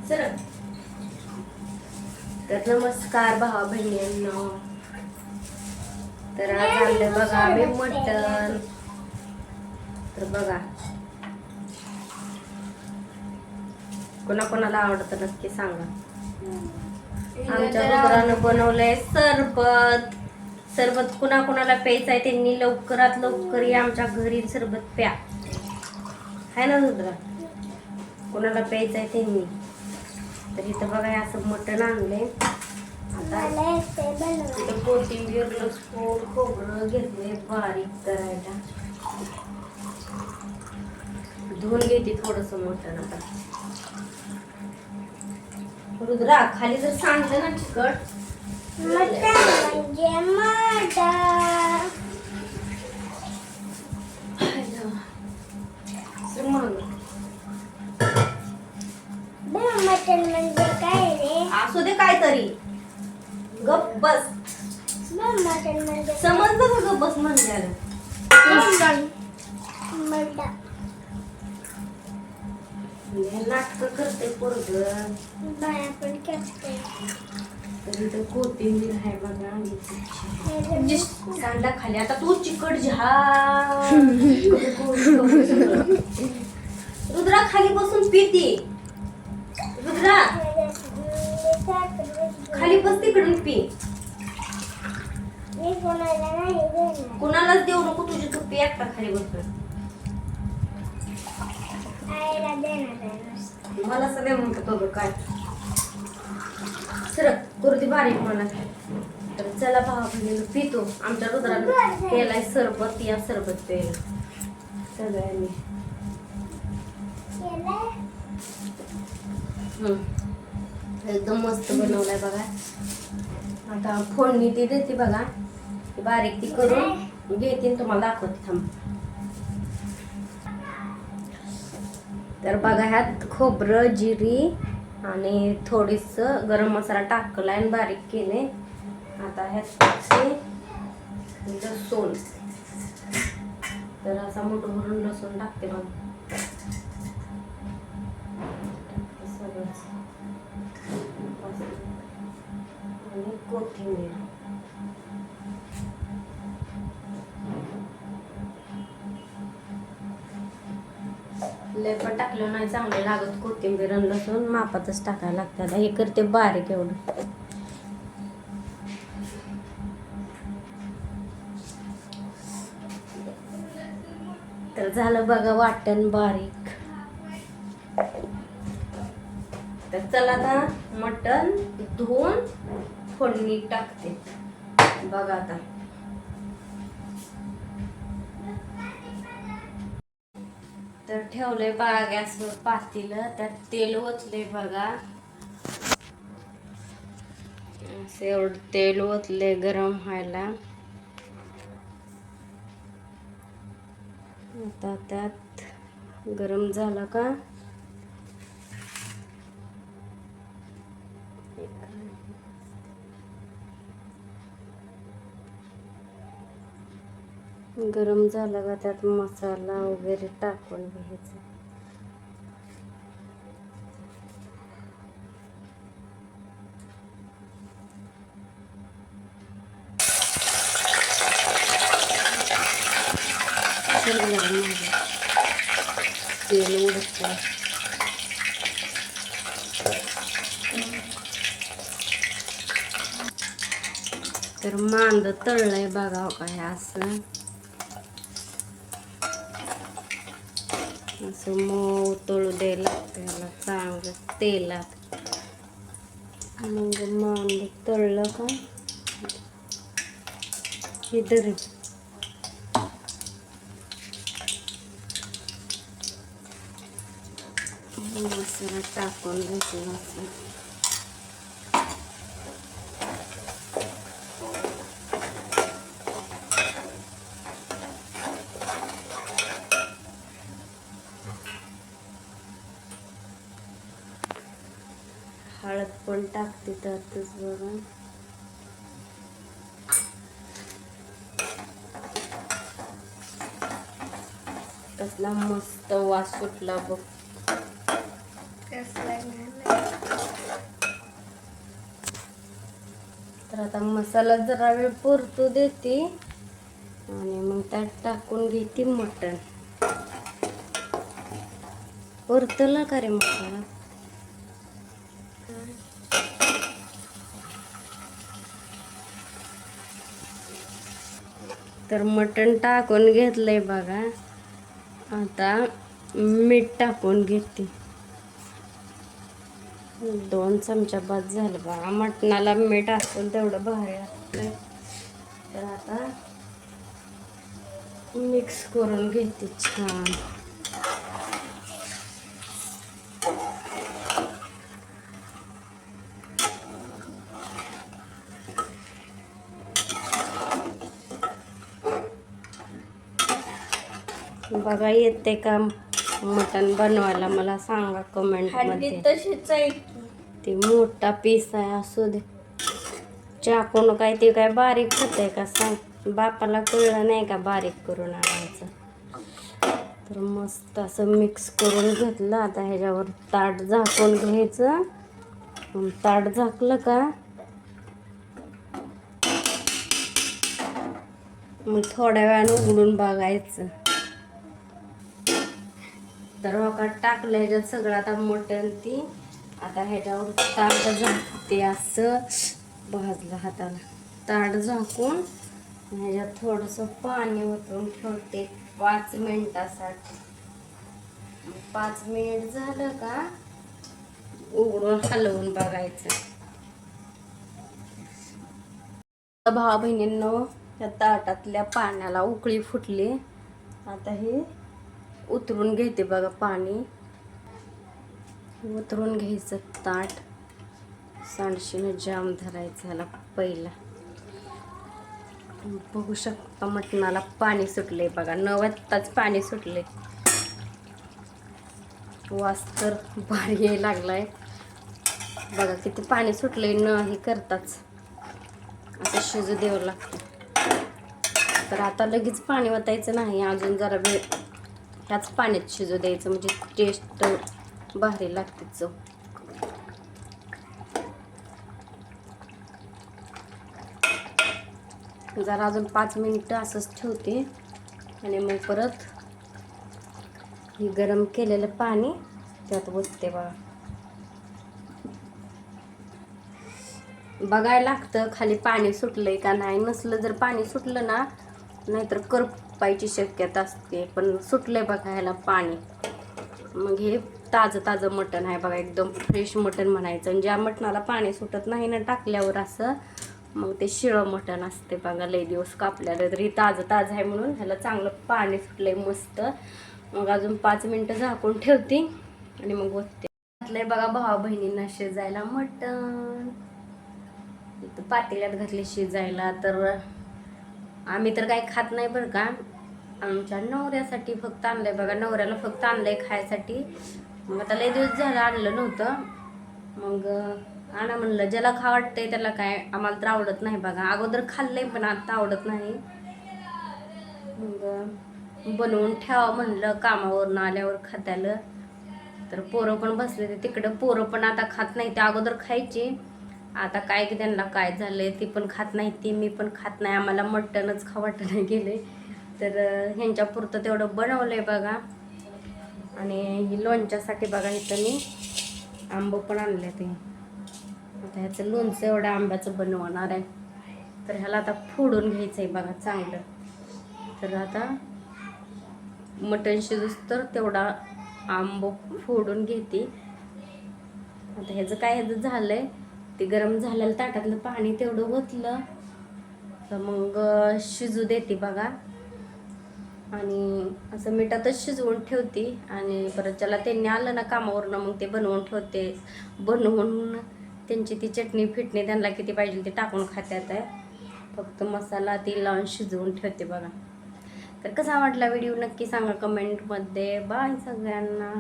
Sir तर नमस्कार भावा बहिणींनो. तर आज आणलं बघा आम्ही मटण. तर बघा कोणाकोणाला आवडतं नक्की सांगा. आमच्या रुद्रानं बनवलंय सरबत. सरबत कुणाकोणाला प्यायचं आहे त्यांनी लवकरात लवकर या आमच्या घरी सरबत प्या. आहे ना रुद्रा? कोणाला प्यायचं आहे त्यांनी. तर इथं बघा असं मटण आणले. आता इथं कोथिंबीर लसूण खोबरं घेतले बारीक करायला. धुवून घेते थोडस मटण. आता रुद्रा खाली जर सांगलं ना चिकट म्हणजे मटण म्हणजे काय रे? असू दे काहीतरी. गप बस. मटण म्हणजे समजलं का? गप बस म्हणल्याला नाटक करते पोरग. पण करते. तर इथं कोथिंबीर आहे बघा. सांडा खाली. आता तू चिकट झा. रुद्रा खाली बसून पिते. रुद्रा खाली बस तिकडून पी. कुणालाच देऊ नको तुझी तू पी एकटा खाली बसून. मला सगळं म्हणतो काय सर कुर्ती बारीक मला. तर चला भावा बहिणीला पितो. आमच्या रुद्रानं केलाय सरबत. या सरबत प्यायला सगळ्यांनी. एकदम मस्त बनवलाय बघा. आता फोडणी ती देते बघा. बारीक ती करून घेते तुम्हाला दाखवते. थांब. तर बघा ह्यात खोबरं जिरी आणि थोडीस गरम मसाला टाकलाय आणि बारीक केले. आता ह्यात लसूण. तर असा मोठं भरून लसूण टाकते बघा. सगळंच आणि कोथिंबीर. लय पण टाकलं नाही चांगले लागत. कोथिंबीर आणि लसूण मापातच टाकायला लागतात. हे करते बारीक एवढं. तर झालं बघा वाटण बारीक. तर चला आता मटण धुवून फोडणी टाकते बघा. आता तर ठेवलंय बघा गॅसवर पातेलं. त्यात तेल ओतले बघा. असं एवढं तेल ओतले गरम व्हायला. आता त्यात गरम झालं का गरम झालं का त्यात मसाला वगैरे टाकून घ्यायचा. तेल उडतं. तर मांद तळलंय बघा काय असं. असं मऊ तळू द्यायला त्याला चांगलं तेलात. मग मांद तळलं का इधर मसाला टाकून घेतला. हळद पण टाकते त्यातच बघा. कसला मस्त वास सुटला बघ. तर आता मसाला जरा वेळ परतू देते आणि मग त्यात टाकून घेते मटण. परतला का रे मसाला? तर मटण टाकून घेतलंय बघा. आता मीठ टाकून घेते. 2 चमचा बाद झालं बघा. मटणाला मीठ असेल तेवढं भारी असतं. तर आता मिक्स करून घेते छान. बघा येते का मटण बनवायला मला सांगा कमेंट मध्ये. तशीच आहे ते मोठा पीस आहे असू दे. चाकून काय ते काय बारीक होतंय का सांग. बापाला कळलं नाही का बारीक करून आणायचं. तर मस्त असं मिक्स करून घेतलं. आता ह्याच्यावर ताट झाकून घ्यायचं. ताट झाकलं का मग थोड्या वेळानं उघडून बघायचं. तर बघा टाकलं ह्याच्यात सगळं आता मटण ती. आता ह्याच्यावर ताट झाकते असं भाजलं हाताला. ताट झाकून ह्याच्यात थोडंसं पाणी ओतून ठेवते 5 मिनिटासाठी. 5 मिनिट झालं का उघडून हलवून बघायचं. भावा बहिणींनो, त्या ताटातल्या पाण्याला उकळी फुटली. आता हे उतरून घेते बघा पाणी. उतरून घ्यायचं ताट. सांडशीनं जाम धरायचं ह्याला पहिला. बघू शकता मटणाला पाणी सुटले बघा. 90ताच पाणी सुटले. वास तर भारी यायला लागलाय बघा. किती पाणी सुटले न हे करताच. असं शिजू द्यावं लागतं. तर आता लगेच पाणी ओतायचं नाही. अजून जरा वेळ ह्याच पाण्यात शिजू द्यायचं म्हणजे टेस्ट भारी लागते चव. जरा अजून 5 मिनिटं असंच ठेवते आणि मग परत हे गरम केलेलं पाणी त्यात ओतते बघा. बघायला लागतं खाली पाणी सुटलंय का नाही. नसलं जर पाणी सुटलं ना नाहीतर करपायची शक्यता असते. पण सुटलंय बघा ह्याला पाणी. मग हे ताजं मटण आहे बघा. एकदम फ्रेश मटण म्हणायचं. आणि ज्या मटणाला पाणी सुटत नाही ना टाकल्यावर असं मग ते शिळं मटण असते बघा. लई दिवस कापल्याला तरी ताजं आहे म्हणून ह्याला चांगलं पाणी सुटलंय मस्त. मग अजून 5 मिनिटं झाकून ठेवते आणि मग ओतते. घातलंय बघा भावा बहिणींना शिजायला मटण. इथं पातेल्यात घातले शिजायला. तर आम्ही तर काही खात नाही बरं का. आमच्या नवऱ्यासाठी फक्त आणलंय बघा. नवऱ्याला फक्त आणलंय खायसाठी. मग आता लय दिवस झालं आणलं नव्हतं. मग आणा म्हणलं. ज्याला खा वाटतंय त्याला काय. आम्हाला तर आवडत नाही बघा. अगोदर खाल्लंय पण आता आवडत नाही. मग बनवून ठेवा म्हणलं कामावरून आल्यावर खात्याला. तर पोरं पण बसले ते तिकडं. पोरं पण आता खात नाही. ते अगोदर खायची. आता काय की त्यांना काय झालंय ती पण खात नाही. ती मी पण खात नाही. आम्हाला मटणच खावं वाटणं गेले. तर ह्यांच्या पुरतं तेवढं बनवलंय बघा. आणि ही लोणच्यासाठी बघा इथं मी आंबं पण आणले ते. आता ह्याचं लोणचं एवढं आंब्याचं बनवणार आहे. तर ह्याला आता फोडून घ्यायचं आहे बघा चांगलं. तर आता मटण शिजूस तर तेवढा आंबं फोडून घेते. आता ह्याचं झालंय ते गरम झालेलं ताटातलं पाणी तेवढं ओतलं तर मग शिजू देते बघा. आणि असं मिठातच शिजवून ठेवते. आणि परत ज्याला त्यांनी आलं ना कामावरनं मग ते बनवून ठेवते. बनवून त्यांची ती चटणी फिटणी त्यांना किती पाहिजे ते टाकून खात्यात आहे. फक्त मसाला ती लावून शिजवून ठेवते बघा. तर कसा वाटला व्हिडिओ नक्की सांगा कमेंटमध्ये. बाय सगळ्यांना.